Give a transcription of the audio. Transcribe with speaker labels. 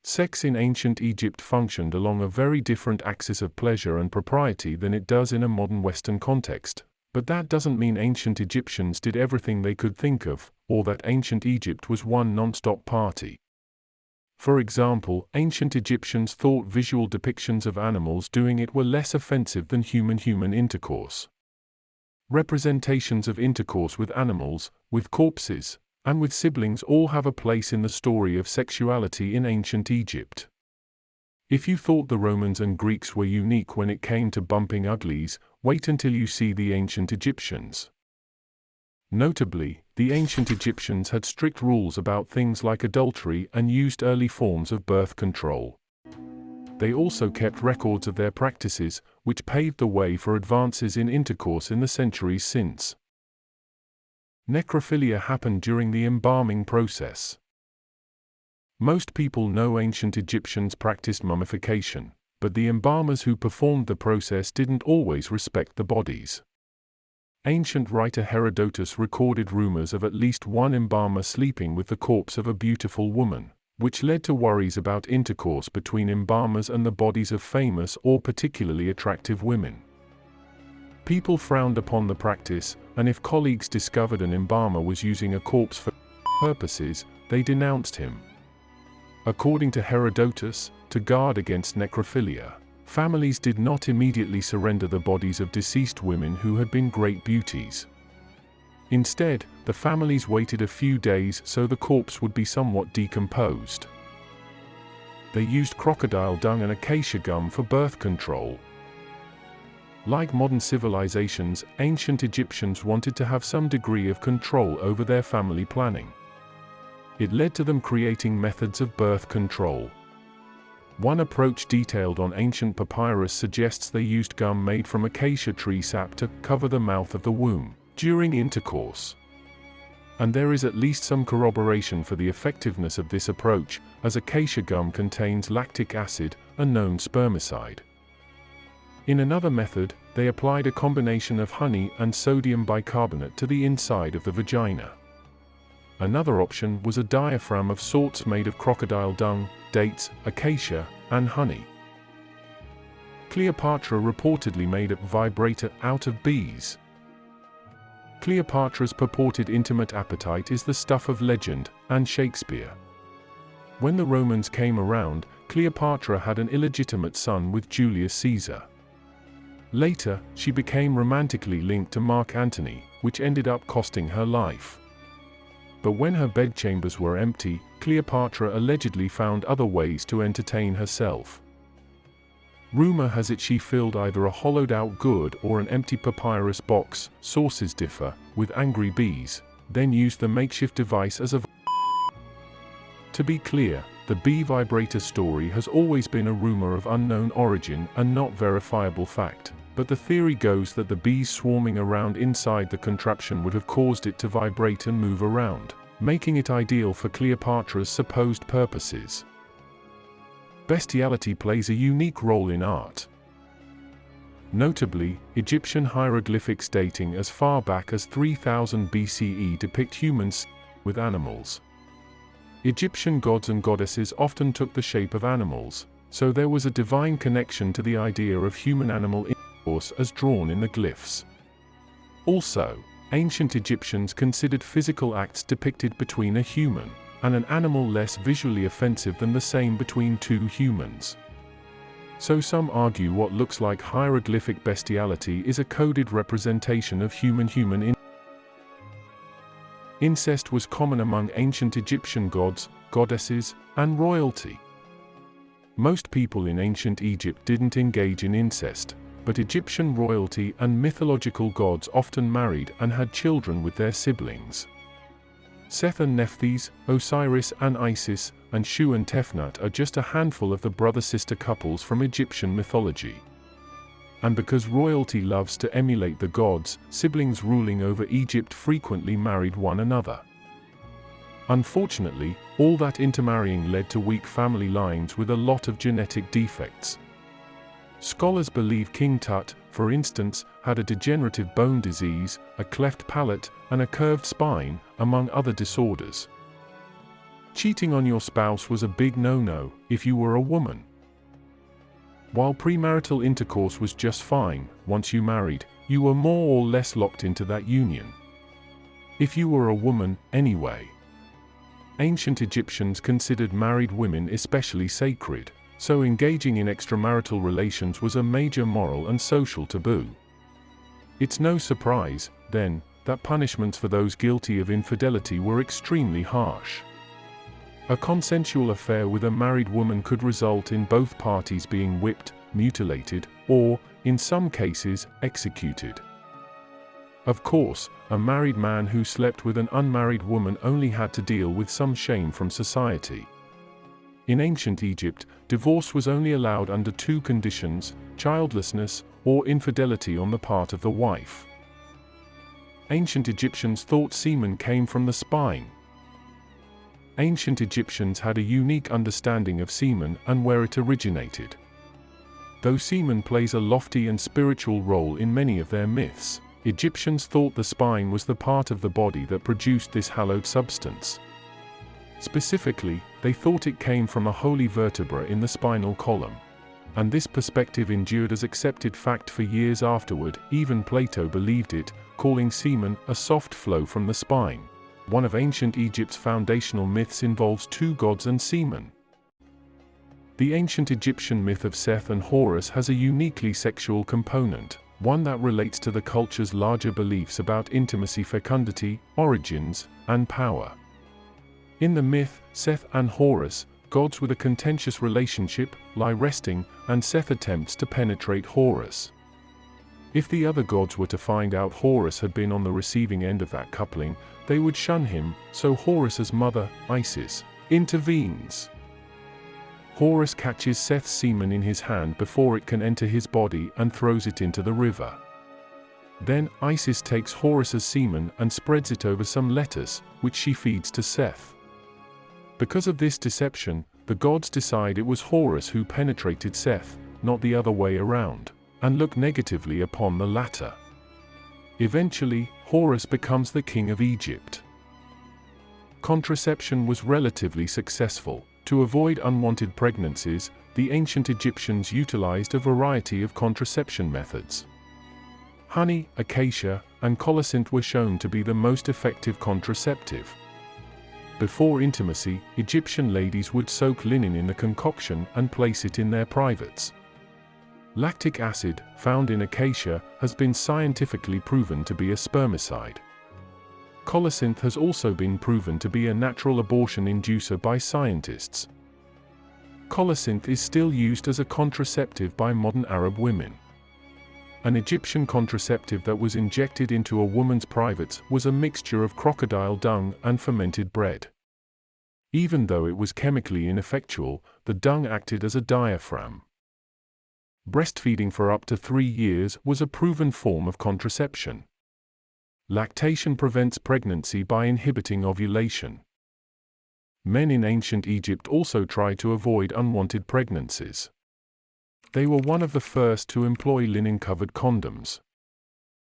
Speaker 1: Sex in ancient Egypt functioned along a very different axis of pleasure and propriety than it does in a modern Western context. But that doesn't mean ancient Egyptians did everything they could think of, or that ancient Egypt was one non-stop party. For example, ancient Egyptians thought visual depictions of animals doing it were less offensive than human-human intercourse. Representations of intercourse with animals, with corpses, and with siblings all have a place in the story of sexuality in ancient Egypt. If you thought the Romans and Greeks were unique when it came to bumping uglies, wait until you see the ancient Egyptians. Notably, the ancient Egyptians had strict rules about things like adultery and used early forms of birth control. They also kept records of their practices, which paved the way for advances in intercourse in the centuries since. Necrophilia happened during the embalming process. Most people know ancient Egyptians practiced mummification, but the embalmers who performed the process didn't always respect the bodies. Ancient writer Herodotus recorded rumors of at least one embalmer sleeping with the corpse of a beautiful woman, which led to worries about intercourse between embalmers and the bodies of famous or particularly attractive women. People frowned upon the practice, and if colleagues discovered an embalmer was using a corpse for purposes, they denounced him. According to Herodotus, to guard against necrophilia, families did not immediately surrender the bodies of deceased women who had been great beauties. Instead, the families waited a few days so the corpse would be somewhat decomposed. They used crocodile dung and acacia gum for birth control. Like modern civilizations, ancient Egyptians wanted to have some degree of control over their family planning. It led to them creating methods of birth control. One approach detailed on ancient papyrus suggests they used gum made from acacia tree sap to cover the mouth of the womb during intercourse. And there is at least some corroboration for the effectiveness of this approach, as acacia gum contains lactic acid, a known spermicide. In another method, they applied a combination of honey and sodium bicarbonate to the inside of the vagina. Another option was a diaphragm of sorts made of crocodile dung, dates, acacia, and honey. Cleopatra reportedly made a vibrator out of bees. Cleopatra's purported intimate appetite is the stuff of legend and Shakespeare. When the Romans came around, Cleopatra had an illegitimate son with Julius Caesar. Later, she became romantically linked to Mark Antony, which ended up costing her life. But when her bedchambers were empty, Cleopatra allegedly found other ways to entertain herself. Rumor has it she filled either a hollowed-out gourd or an empty papyrus box, sources differ, with angry bees, then used the makeshift device as a To be clear, the bee vibrator story has always been a rumor of unknown origin and not verifiable fact, but the theory goes that the bees swarming around inside the contraption would have caused it to vibrate and move around, making it ideal for Cleopatra's supposed purposes. Bestiality plays a unique role in art. Notably, Egyptian hieroglyphics dating as far back as 3000 BCE depict humans with animals. Egyptian gods and goddesses often took the shape of animals, so there was a divine connection to the idea of human-animal intercourse as drawn in the glyphs. Also, ancient Egyptians considered physical acts depicted between a human and an animal less visually offensive than the same between two humans. So some argue what looks like hieroglyphic bestiality is a coded representation of human-human Incest was common among ancient Egyptian gods, goddesses, and royalty. Most people in ancient Egypt didn't engage in incest, but Egyptian royalty and mythological gods often married and had children with their siblings. Seth and Nephthys, Osiris and Isis, and Shu and Tefnut are just a handful of the brother-sister couples from Egyptian mythology. And because royalty loves to emulate the gods, siblings ruling over Egypt frequently married one another. Unfortunately, all that intermarrying led to weak family lines with a lot of genetic defects. Scholars believe King Tut, for instance, had a degenerative bone disease, a cleft palate, and a curved spine, among other disorders. Cheating on your spouse was a big no-no if you were a woman. While premarital intercourse was just fine, once you married, you were more or less locked into that union. If you were a woman, anyway. Ancient Egyptians considered married women especially sacred, so engaging in extramarital relations was a major moral and social taboo. It's no surprise, then, that punishments for those guilty of infidelity were extremely harsh. A consensual affair with a married woman could result in both parties being whipped, mutilated, or, in some cases, executed. Of course, a married man who slept with an unmarried woman only had to deal with some shame from society. In ancient Egypt, divorce was only allowed under two conditions: childlessness or infidelity on the part of the wife. Ancient Egyptians thought semen came from the spine. Ancient Egyptians had a unique understanding of semen and where it originated. Though semen plays a lofty and spiritual role in many of their myths, Egyptians thought the spine was the part of the body that produced this hallowed substance. Specifically, they thought it came from a holy vertebra in the spinal column. And this perspective endured as accepted fact for years afterward. Even Plato believed it, calling semen a soft flow from the spine. One of ancient Egypt's foundational myths involves two gods and semen. The ancient Egyptian myth of Seth and Horus has a uniquely sexual component, one that relates to the culture's larger beliefs about intimacy, fecundity, origins, and power. In the myth, Seth and Horus, gods with a contentious relationship, lie resting, and Seth attempts to penetrate Horus. If the other gods were to find out Horus had been on the receiving end of that coupling, they would shun him, so Horus's mother, Isis, intervenes. Horus catches Seth's semen in his hand before it can enter his body and throws it into the river. Then Isis takes Horus's semen and spreads it over some lettuce, which she feeds to Seth. Because of this deception, the gods decide it was Horus who penetrated Seth, not the other way around, and look negatively upon the latter. Eventually, Horus becomes the king of Egypt. Contraception was relatively successful. To avoid unwanted pregnancies, the ancient Egyptians utilized a variety of contraception methods. Honey, acacia, and colocynth were shown to be the most effective contraceptive. Before intimacy, Egyptian ladies would soak linen in the concoction and place it in their privates. Lactic acid, found in acacia, has been scientifically proven to be a spermicide. Colocynth has also been proven to be a natural abortion inducer by scientists. Colocynth is still used as a contraceptive by modern Arab women. An Egyptian contraceptive that was injected into a woman's privates was a mixture of crocodile dung and fermented bread. Even though it was chemically ineffectual, the dung acted as a diaphragm. Breastfeeding for up to 3 years was a proven form of contraception. Lactation prevents pregnancy by inhibiting ovulation. Men in ancient Egypt also tried to avoid unwanted pregnancies. They were one of the first to employ linen-covered condoms.